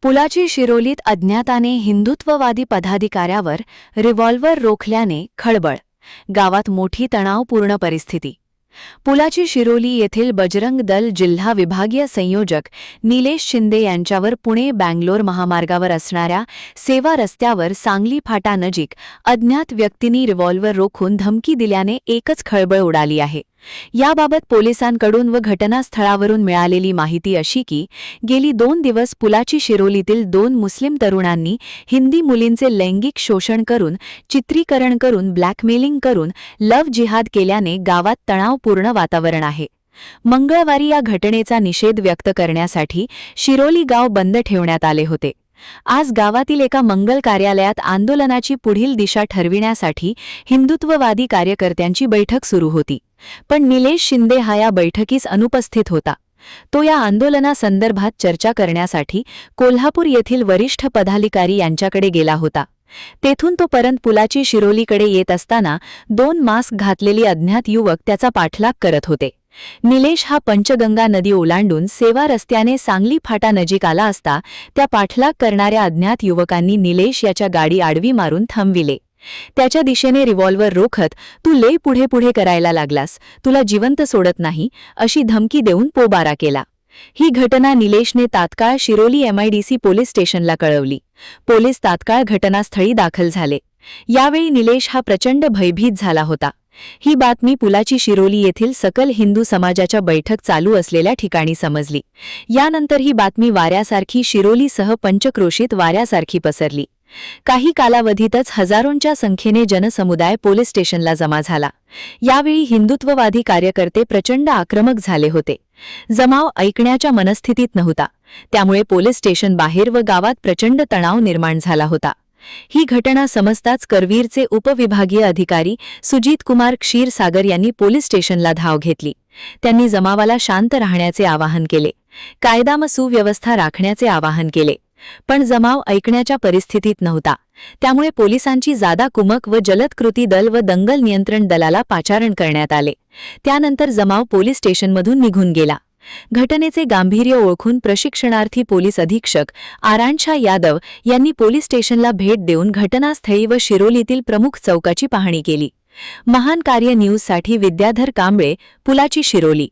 पुलाची शिरोलीत अज्ञाताने हिंदुत्ववादी पदाधिकाऱ्यावर रिव्हॉल्व्हर रोखल्याने खळबळ. गावात मोठी तणावपूर्ण परिस्थिती. पुलाची शिरोली येथील बजरंग दल जिल्हा विभागीय संयोजक निलेश शिंदे यांच्यावर पुणे-बँगलोर महामार्गावर असणाऱ्या सेवा रस्त्यावर सांगली फाटानजीक अज्ञात व्यक्तींनी रिव्हॉल्व्हर रोखून धमकी दिल्याने एकच खळबळ उडाली आहे. याबाबत पोलिसांकडून व घटनास्थळावरून मिळालेली माहिती अशी की गेली 2 दिवस पुलाची शिरोलीतील 2 मुस्लिम तरुणांनी हिंदी मुलींचे लैंगिक शोषण करून, चित्रीकरण करून, ब्लॅकमेलिंग करून लव्ह जिहाद केल्याने गावात तणावपूर्ण वातावरण आहे. मंगळवारी या घटनेचा निषेध व्यक्त करण्यासाठी शिरोली गाव बंद ठेवण्यात आले होते. आज गावातील एका मंगल कार्यालयात आंदोलनाची पुढील दिशा ठरविण्यासाठी हिंदुत्ववादी कार्यकर्त्यांची बैठक सुरू होती. पण निलेश शिंदे हा या बैठकीस अनुपस्थित होता. तो या आंदोलनासंदर्भात चर्चा करण्यासाठी कोल्हापूर येथील वरिष्ठ पदाधिकारी यांच्याकडे गेला होता. तेथून तो परत पुलाची शिरोलीकडे येत असताना 2 मास्क घातलेली अज्ञात युवक त्याचा पाठलाग करत होते. निलेश हा पंचगंगा नदी ओलांडून सेवा रस्त्याने सांगली फाटानजीक आला असता त्या पाठलाग करणाऱ्या अज्ञात युवकांनी निलेश याच्या गाडी आडवी मारून थांबविले. त्याच्या दिशेने रिव्हॉल्व्हर रोखत "तू लय पुढे पुढे करायला लागलास, तुला जिवंत सोडत नाही" अशी धमकी देऊन पोबारा केला. ही घटना निलेशने तात्काळ शिरोली MIDC पोलीस स्टेशनला कळवली. पोलीस तात्काळ घटनास्थळी दाखल झाले. यावेळी निलेश हा प्रचंड भयभीत झाला होता. ही बातमी पुलाची शिरोली येथील सकल हिंदू समाजाच्या बैठक चालू असलेल्या ठिकाणी समजली. यानंतर ही बातमी वाऱ्यासारखी शिरोलीसह पंचक्रोशीत वाऱ्यासारखी पसरली. काही कालावधीतच हजारोंच्या संख्येने जनसमुदाय पोलीस स्टेशनला जमा झाला. यावेळी हिंदुत्ववादी कार्यकर्ते प्रचंड आक्रमक झाले होते. जमाव ऐकण्याच्या मनस्थितीत नव्हता. त्यामुळे पोलीस स्टेशन बाहेर व गावात प्रचंड तणाव निर्माण झाला होता. ही घटना समजताच करवीरचे उपविभागीय अधिकारी सुजित कुमार क्षीरसागर यांनी पोलीस स्टेशनला धाव घेतली. त्यांनी जमावाला शांत राहण्याचे आवाहन केले. कायदा व सुव्यवस्था राखण्याचे आवाहन केले. पण जमाव ऐकण्याच्या परिस्थितीत नव्हता. त्यामुळे पोलिसांची जादा कुमक व जलद कृती दल व दंगल नियंत्रण दलाला पाचारण करण्यात आले. त्यानंतर जमाव पोलीस स्टेशनमधून निघून गेला. घटनेचे गांभीर्य ओळखून प्रशिक्षणार्थी पोलीस अधीक्षक आरांशा यादव यांनी पोलीस स्टेशनला भेट देऊन घटनास्थळी व शिरोलीतील प्रमुख चौकाची पाहणी केली. महान कार्य न्यूजसाठी विद्याधर कांबळे, पुलाची शिरोली.